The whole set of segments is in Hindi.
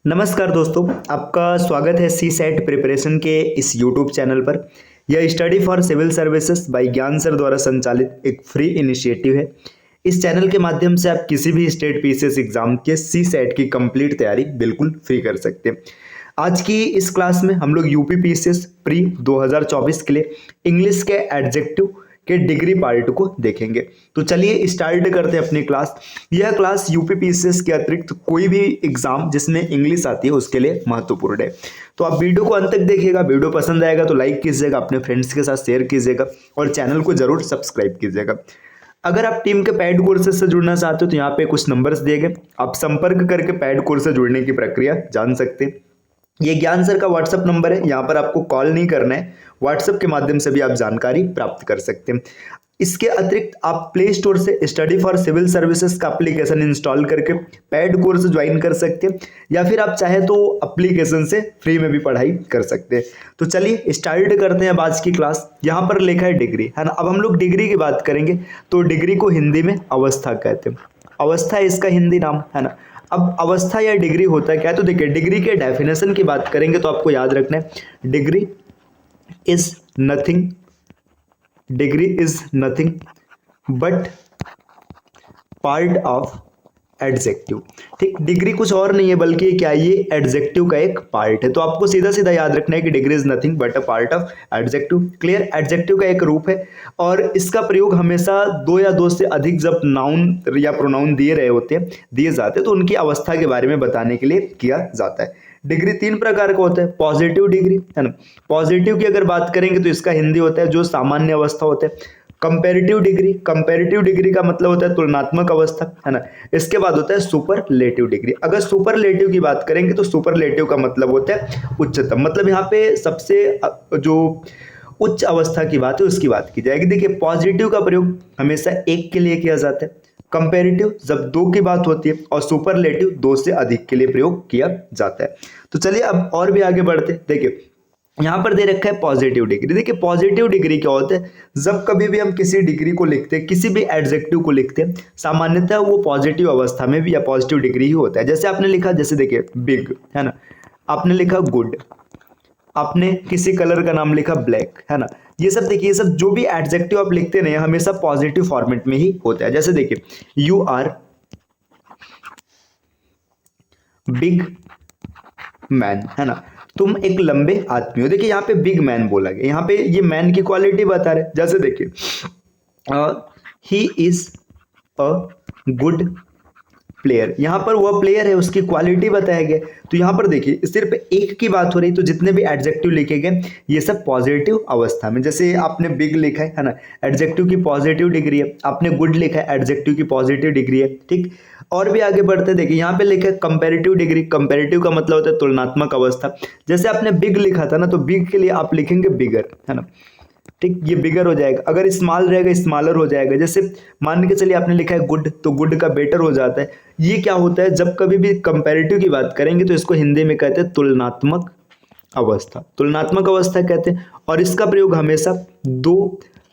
नमस्कार दोस्तों, आपका स्वागत है सी सेट प्रिपरेशन के इस यूट्यूब चैनल पर। यह study for civil services by Gyan sir द्वारा संचालित एक फ्री इनिशिएटिव है। इस चैनल के माध्यम से आप किसी भी स्टेट पीसीएस एग्जाम के सी सेट की कंप्लीट तैयारी बिल्कुल फ्री कर सकते हैं। आज की इस क्लास में हम लोग यूपी पीसीएस प्री 2024 के लिए इंग्लिश के एडजेक्टिव के डिग्री पार्ट को देखेंगे। तो चलिए स्टार्ट करते हैं अपनी क्लास। यह क्लास यूपी पीसीएस के अतिरिक्त कोई भी एग्जाम जिसमें इंग्लिश आती है उसके लिए महत्वपूर्ण है। तो आप वीडियो को अंत तक देखिएगा। वीडियो पसंद आएगा तो लाइक कीजिएगा, अपने फ्रेंड्स के साथ शेयर कीजिएगा और चैनल को जरूर सब्सक्राइब कीजिएगा। अगर आप टीम के पेड कोर्सेज से जुड़ना चाहते हो तो यहाँ पे कुछ नंबर्स दिए गए, आप संपर्क करके पेड कोर्स से जुड़ने की प्रक्रिया जान सकते हैं। ये ज्ञान सर का व्हाट्सएप नंबर है, यहाँ पर आपको कॉल नहीं करना है, व्हाट्सएप के माध्यम से भी आप जानकारी प्राप्त कर सकते हैं। इसके अतिरिक्त आप प्ले स्टोर से स्टडी फॉर सिविल सर्विसेज का एप्लीकेशन इंस्टॉल करके पेड कोर्स ज्वाइन कर सकते हैं, या फिर आप चाहे तो एप्लीकेशन से फ्री में भी पढ़ाई कर सकते हैं। तो चलिए स्टार्ट करते हैं आज की क्लास। यहाँ पर लिखा है डिग्री, है ना। अब हम लोग डिग्री की बात करेंगे तो डिग्री को हिंदी में अवस्था कहते हैं। अवस्था है इसका हिंदी नाम, है ना। अब अवस्था या डिग्री होता है क्या है, तो देखिए डिग्री के डेफिनेशन की बात करेंगे तो आपको याद रखना है degree is nothing, degree is nothing but part of adjective. ठीक, डिग्री कुछ और नहीं है बल्कि क्या है, ये एडजेक्टिव का एक पार्ट है। तो आपको सीधा सीधा याद रखना है कि degree is nothing but a part of adjective. Clear, adjective का एक रूप है और इसका प्रयोग हमेशा दो या दो से अधिक जब नाउन या प्रोनाउन दिए जाते हैं तो उनकी अवस्था के बारे में बताने के लिए किया जाता है। डिग्री तीन प्रकार का होता है। पॉजिटिव डिग्री, है ना। पॉजिटिव की अगर बात करेंगे तो इसका हिंदी होता है जो सामान्य अवस्था होता है। कंपैरेटिव डिग्री, कंपैरेटिव डिग्री का मतलब होता है तुलनात्मक अवस्था, है ना। इसके बाद होता है सुपरलेटिव डिग्री। अगर सुपरलेटिव की बात करेंगे तो सुपरलेटिव का मतलब होता है उच्चतम, मतलब यहाँ पे सबसे जो उच्च अवस्था की बात है उसकी बात की जाएगी। देखिए पॉजिटिव का प्रयोग हमेशा एक के लिए किया जाता है, कंपैरेटिव जब दो की बात होती है, और सुपरलेटिव दो से अधिक के लिए प्रयोग किया जाता है। तो चलिए अब और भी आगे बढ़ते हैं। देखिए यहाँ पर दे रखा है पॉजिटिव डिग्री। देखिए पॉजिटिव डिग्री क्या होता है, जब कभी भी हम किसी डिग्री को लिखते हैं, किसी भी एडजेक्टिव को लिखते हैं, सामान्यतः वो पॉजिटिव अवस्था में भी या पॉजिटिव डिग्री ही होता है। जैसे आपने लिखा, जैसे देखिए बिग, है ना, आपने लिखा गुड, आपने किसी कलर का नाम लिखा ब्लैक, है ना। ये सब देखिए, ये सब जो भी एडजेक्टिव आप लिखते हैं हमेशा पॉजिटिव फॉर्मेट में ही होता है। जैसे देखिए यू आर बिग मैन, है ना, तुम एक लंबे आदमी हो। देखिए यहाँ पे बिग मैन बोला गया, यहाँ पे ये मैन की क्वालिटी बता रहे। जैसे देखिए he is a good player, यहाँ पर वह प्लेयर है उसकी क्वालिटी बताया गया। तो यहाँ पर देखिए सिर्फ एक की बात हो रही, तो जितने भी एडजेक्टिव लिखे गए ये सब पॉजिटिव अवस्था में। जैसे आपने बिग लिखा है ना, एडजेक्टिव की पॉजिटिव डिग्री है। आपने गुड लिखा है, एडजेक्टिव की पॉजिटिव डिग्री है। ठीक, और भी आगे बढ़ते देखिए यहाँ पे लिखा है कंपैरेटिव डिग्री। कंपैरेटिव का मतलब होता है तुलनात्मक अवस्था। जैसे आपने बिग लिखा था ना, तो बिग के लिए आप लिखेंगे बिगर, है ना। ठीक, ये बिगर हो जाएगा। अगर स्मॉल रहेगा स्मॉलर हो जाएगा। जैसे मान के चलिए आपने लिखा है गुड, तो गुड का बेटर हो जाता है। ये क्या होता है, जब कभी भी कंपैरेटिव की बात करेंगे तो इसको हिंदी में कहते हैं तुलनात्मक अवस्था, तुलनात्मक अवस्था कहते हैं। और इसका प्रयोग हमेशा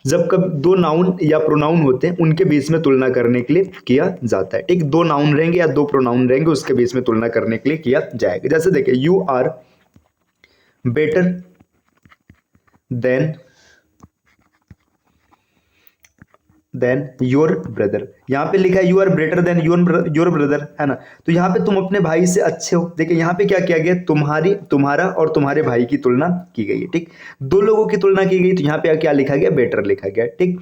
जब कभी दो नाउन या प्रोनाउन होते हैं उनके बीच में तुलना करने के लिए किया जाता है। ठीक, दो नाउन रहेंगे या दो प्रोनाउन रहेंगे उसके बीच में तुलना करने के लिए किया जाएगा। जैसे देखिए you are better than your brother. यहाँ पे लिखा है you are better than your brother, है ना। तो यहाँ पे तुम अपने भाई से अच्छे हो। देखिए यहाँ पे क्या किया गया, तुम्हारा और तुम्हारे भाई की तुलना की गई है। ठीक, दो लोगों की तुलना की गई, तो यहाँ पे क्या लिखा गया, बेटर लिखा गया। ठीक,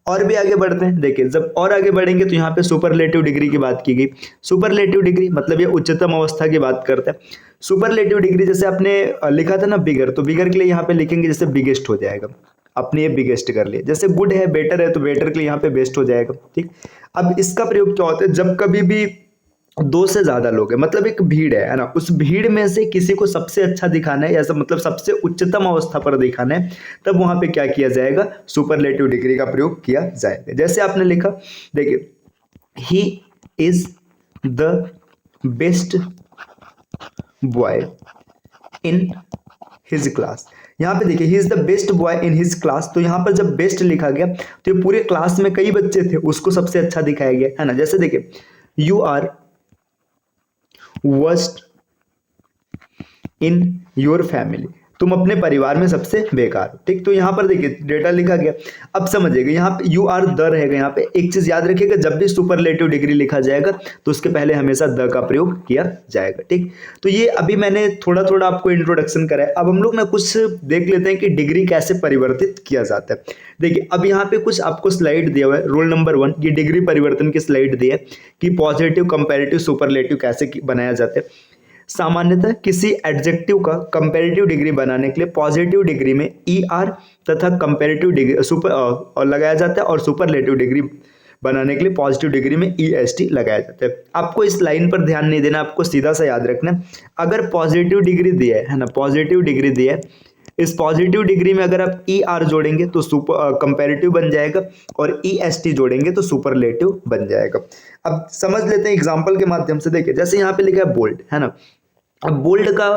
और भी आगे बढ़ते हैं। देखिए जब और आगे बढ़ेंगे तो यहाँ पे सुपरलेटिव डिग्री की बात की गई। सुपरलेटिव डिग्री मतलब ये उच्चतम अवस्था की बात करता है। सुपरलेटिव डिग्री जैसे आपने लिखा था ना बिगर, तो बिगर के लिए यहाँ पे लिखेंगे जैसे बिगेस्ट हो जाएगा। अपने ये बिगेस्ट कर लिया। जैसे गुड है बेटर है, तो बेटर के लिए यहाँ पे बेस्ट हो जाएगा। ठीक, अब इसका प्रयोग क्या होता है, जब कभी भी दो से ज्यादा लोग हैं, मतलब एक भीड़ है ना, उस भीड़ में से किसी को सबसे अच्छा दिखाना है या सब मतलब सबसे उच्चतम अवस्था पर दिखाना है, तब वहां पे क्या किया जाएगा, सुपरलेटिव डिग्री का प्रयोग किया जाएगा। जैसे आपने लिखा, देखिए he is the best boy in his class. यहाँ पे देखिए he is the best boy in his class, तो यहाँ पर जब बेस्ट लिखा गया तो ये पूरे क्लास में कई बच्चे थे, उसको सबसे अच्छा दिखाया गया, है ना। जैसे देखिए you are worst in your family, तुम अपने परिवार में सबसे बेकार हो। ठीक, तो यहाँ पर देखिए डेटा लिखा गया। अब समझिएगा यहाँ पे यू आर द रहेगा, यहाँ पे एक चीज याद रखिएगा, जब भी सुपरलेटिव डिग्री लिखा जाएगा तो उसके पहले हमेशा द का प्रयोग किया जाएगा। ठीक, तो ये अभी मैंने थोड़ा थोड़ा आपको इंट्रोडक्शन करा है। अब हम लोग ना कुछ देख लेते हैं कि डिग्री कैसे परिवर्तित किया जाता है। देखिए अब यहाँ पे कुछ आपको स्लाइड दिया हुआ है, रोल नंबर 1 ये डिग्री परिवर्तन की स्लाइड दी है कि पॉजिटिव, कंपैरेटिव, सुपरलेटिव कैसे बनाया जाता है। सामान्यतः किसी एडजेक्टिव का कंपैरेटिव डिग्री बनाने के लिए पॉजिटिव डिग्री में ई आर तथा कंपैरेटिव डिग्री सुपर और लगाया जाता है, और सुपरलेटिव डिग्री बनाने के लिए पॉजिटिव डिग्री में ई एस टी लगाया जाता है। आपको इस लाइन पर ध्यान नहीं देना, आपको सीधा सा याद रखना है। अगर पॉजिटिव डिग्री दिया है ना, पॉजिटिव डिग्री दिया है, इस पॉजिटिव डिग्री में अगर आप ई आर जोड़ेंगे तो सुपर कंपैरेटिव बन जाएगा, और ई एस टी जोड़ेंगे तो सुपरलेटिव बन जाएगा। अब समझ लेते हैं एग्जाम्पल के माध्यम से। देखिए जैसे यहाँ पे लिखा है बोल्ड, है ना, अब बोल्ड का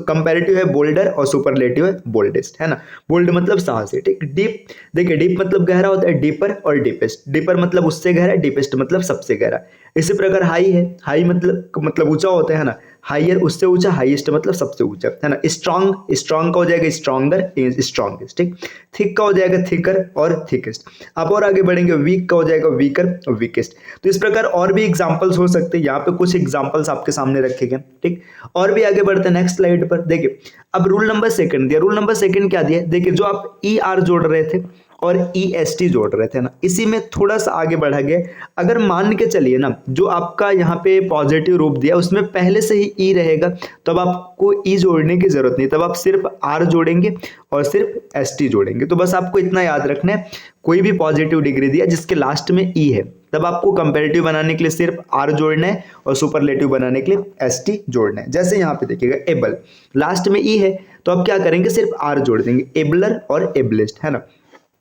कंपैरेटिव है बोल्डर और सुपरलेटिव है बोल्डेस्ट, है ना। बोल्ड मतलब साहसी। ठीक, डीप, देखिए डीप मतलब गहरा होता है, डीपर और डीपेस्ट। डीपर मतलब उससे गहरा, डीपेस्ट मतलब सबसे गहरा। इसी प्रकार हाई है, हाई मतलब ऊंचा होता है ना, हाइयर उससे ऊंचा, हाईएस्ट मतलब सबसे ऊंचा, है ना। स्ट्रांग, स्ट्रांग का हो जाएगा स्ट्रांगर, स्ट्रांगेस्ट। ठीक, थिक का हो जाएगा थिकर और थिकेस्ट। आप और आगे बढ़ेंगे, वीक का हो जाएगा वीकर और वीकेस्ट। तो इस प्रकार और भी एग्जांपल्स हो सकते हैं, यहाँ पे कुछ एग्जांपल्स आपके सामने रखे गए। ठीक, और भी आगे बढ़ते हैं नेक्स्ट स्लाइड पर। देखिए अब रूल नंबर 2 दिया। रूल नंबर 2 क्या दिया? देखिए जो आप ई आर जोड़ रहे थे और ई एस टी जोड़ रहे थे ना, इसी में थोड़ा सा आगे बढ़ा गया। अगर मान के चलिए ना, जो आपका यहाँ पे पॉजिटिव रूप दिया उसमें पहले से ही ई रहेगा, तब आपको ई जोड़ने की जरूरत नहीं, तब आप सिर्फ आर जोड़ेंगे और सिर्फ एस टी जोड़ेंगे। तो बस आपको इतना याद रखना है, कोई भी पॉजिटिव डिग्री दिया जिसके लास्ट में ई है, तब आपको कंपैरेटिव बनाने के लिए सिर्फ आर जोड़ना है और सुपरलेटिव बनाने के लिए एस टी जोड़ना है। जैसे यहाँ पे देखिएगा एबल, लास्ट में ई है तो आप क्या करेंगे, सिर्फ आर जोड़ देंगे, एबलर और एबलेस्ट, है ना।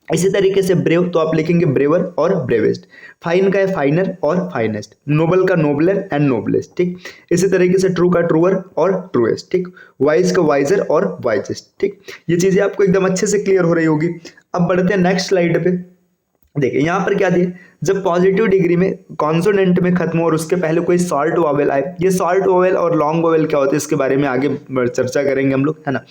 इसी तरीके से ब्रेव तो आप लिखेंगे ब्रेवर और ब्रेवेस्ट। फाइन का है फाइनर और फाइनेस्ट। नोबल का नोबलर एंड नोबलेस्ट। ठीक, इसी तरीके से ट्रू का ट्रूअर और ट्रूएस्ट। ठीक, वाइज का वाइजर और वाइजेस्ट। ठीक, ये चीजें आपको एकदम अच्छे से क्लियर हो रही होगी। अब बढ़ते हैं नेक्स्ट स्लाइड पे। देखिए यहाँ पर क्या दिया, जब पॉजिटिव डिग्री में कॉन्सोनेंट में खत्म हो और उसके पहले कोई सॉल्ट वॉवेल आए। ये सॉल्ट वॉवेल और लॉन्ग वॉवेल क्या होते हैं इसके बारे में आगे चर्चा करेंगे हम लोग, है ना।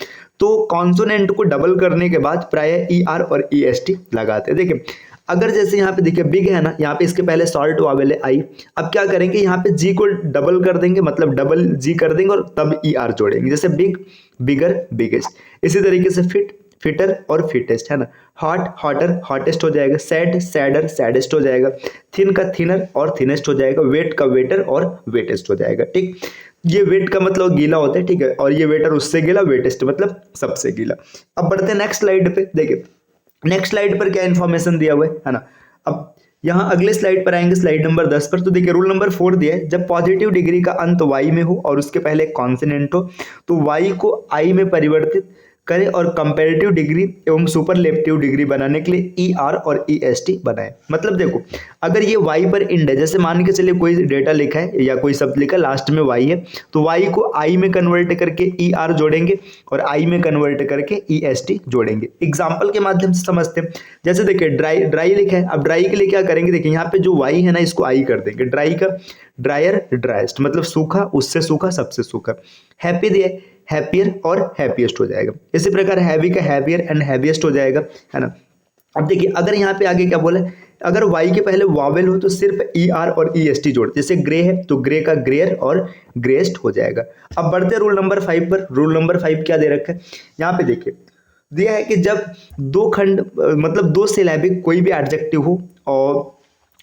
तो कॉन्सोनेंट को डबल करने के बाद प्राय ई आर और ई एस टी लगाते हैं। देखिए अगर जैसे यहाँ पे देखिए बिग है ना, यहाँ पे इसके पहले सॉल्ट वॉवेल है आई, अब क्या करेंगे यहाँ पे जी को डबल कर देंगे, मतलब डबल जी कर देंगे और तब ई आर जोड़ेंगे। जैसे बिग, बिगर, बिगेस्ट। इसी तरीके से फिट, फिटर और फिटेस्ट, है ना। हॉट, हॉटर, हॉटेस्ट हो जाएगा। सैड, सैडर, सैडेस्ट हो जाएगा। थिन का थिनर और थिनेस्ट हो जाएगा। वेट का वेटर और वेटेस्ट हो जाएगा। ठीक, ये वेट का मतलब गीला होता है, ठीक है, और ये वेटर उससे गीला, वेटेस्ट मतलब सबसे गीला। अब बढ़ते हैं नेक्स्ट स्लाइड पे। देखिए नेक्स्ट स्लाइड पर क्या इन्फॉर्मेशन दिया हुआ है ना। अब यहाँ अगले स्लाइड पर आएंगे, स्लाइड नंबर 10 पर। तो देखिए रूल नंबर 4 दिया है, जब पॉजिटिव डिग्री का अंत वाई में हो और उसके पहले एक कॉन्सोनेंट हो तो वाई को आई में परिवर्तित करें और कंपैरेटिव डिग्री एवं सुपरलेटिव डिग्री बनाने के लिए ई आर और ई एस टी बनाए। मतलब देखो अगर ये वाई पर इंड है, जैसे मान के चलिए कोई डेटा लिखा है या कोई शब्द लिखा है लास्ट में वाई है, तो वाई को आई में कन्वर्ट करके ई आर जोड़ेंगे और आई में कन्वर्ट करके ई एस टी जोड़ेंगे। एग्जाम्पल के माध्यम से समझते हैं। जैसे देखिए ड्राई, ड्राई लिखा है, अब ड्राई के लिए क्या करेंगे, देखिए यहाँ पे जो वाई है ना इसको आई कर देंगे। ड्राई का ड्रायर, ड्राइस्ट मतलब सूखा, उससे सूखा, सबसे सूखा। हैप्पी दिया, हैप्पियर और हैप्पीएस्ट हो जाएगा। इसी प्रकार हैवी का हैवियर एंड हैवीएस्ट हो जाएगा, है ना। अब देखिए अगर यहाँ पे आगे क्या बोला, अगर वाई के पहले वॉवेल हो तो सिर्फ ई आर और ई एस टी जोड़ते। जैसे ग्रे है तो ग्रे का ग्रेयर और ग्रेस्ट हो जाएगा। अब बढ़ते रूल नंबर 5 पर। रूल नंबर 5 क्या दे रखा है, यहाँ पे देखिए दिया है कि जब दो खंड मतलब दो सिलेबिक कोई भी एडजेक्टिव हो और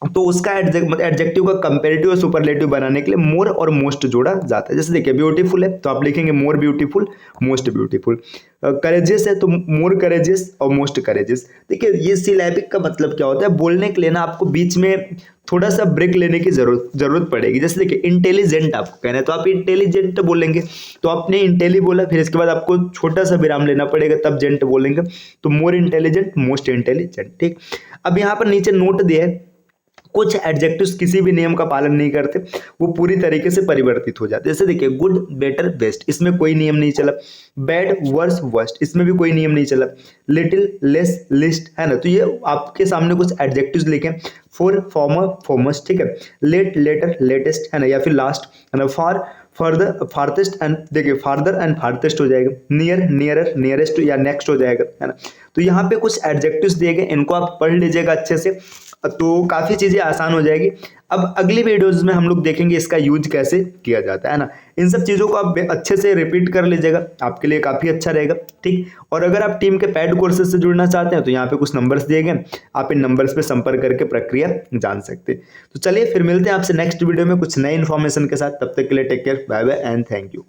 तो उसका एडजेक्टिव का कंपैरेटिव और सुपरलेटिव बनाने के लिए मोर और मोस्ट जोड़ा जाता है। जैसे देखिए ब्यूटीफुल है तो आप लिखेंगे more beautiful, most beautiful. Courageous है तो मोर करेजियस और मोस्ट करेजियस। देखिए ये सिलेबिक का मतलब क्या होता है, बोलने के लिए ना आपको बीच में थोड़ा सा ब्रेक लेने की जरूरत पड़ेगी। जैसे देखिए इंटेलिजेंट आपको कहना है तो आप इंटेलिजेंट बोलेंगे, तो आपने इंटेली बोला, फिर इसके बाद आपको छोटा सा विराम लेना पड़ेगा, तब जेंट बोलेंगे। तो मोर इंटेलिजेंट, मोस्ट इंटेलिजेंट। ठीक, अब यहाँ पर नीचे नोट दिया है, कुछ एडजेक्टिव्स किसी भी नियम का पालन नहीं करते, वो पूरी तरीके से परिवर्तित हो जाते हैं। जैसे देखिए गुड, बेटर, बेस्ट, इसमें कोई नियम नहीं चला। बैड, वर्स, वर्स्ट, इसमें भी कोई नियम नहीं चला। लिटिल, लेस, लिस्ट, है ना। तो ये आपके सामने कुछ एडजेक्टिव्स लिखे, फॉर, फॉर्मर, फॉर्मस्ट, ठीक है। लेट, लेटर, लेटेस्ट, है ना, या फिर लास्ट, है ना। फॉर, फर्दर फार्थेस्ट एंड, देखिए फार्दर एंड फार्थेस्ट हो जाएगा, नियर नियरर नियरेस्ट या नेक्स्ट हो जाएगा, है ना। तो यहाँ पे कुछ एडजेक्टिव्स दिए गए, इनको आप पढ़ लीजिएगा अच्छे से, तो काफ़ी चीज़ें आसान हो जाएगी। अब अगली वीडियोज़ में हम लोग देखेंगे इसका यूज कैसे किया जाता है ना। इन सब चीज़ों को आप अच्छे से रिपीट कर लीजिएगा, आपके लिए काफ़ी अच्छा रहेगा, ठीक। और अगर आप टीम के पेड कोर्सेज से जुड़ना चाहते हैं तो यहाँ पे कुछ नंबर्स दिए गए, आप इन नंबर्स पे संपर्क करके प्रक्रिया जान सकते हैं। तो चलिए फिर मिलते हैं आपसे नेक्स्ट वीडियो में कुछ नए इन्फॉर्मेशन के साथ, तब तक के लिए take care, bye bye and thank you.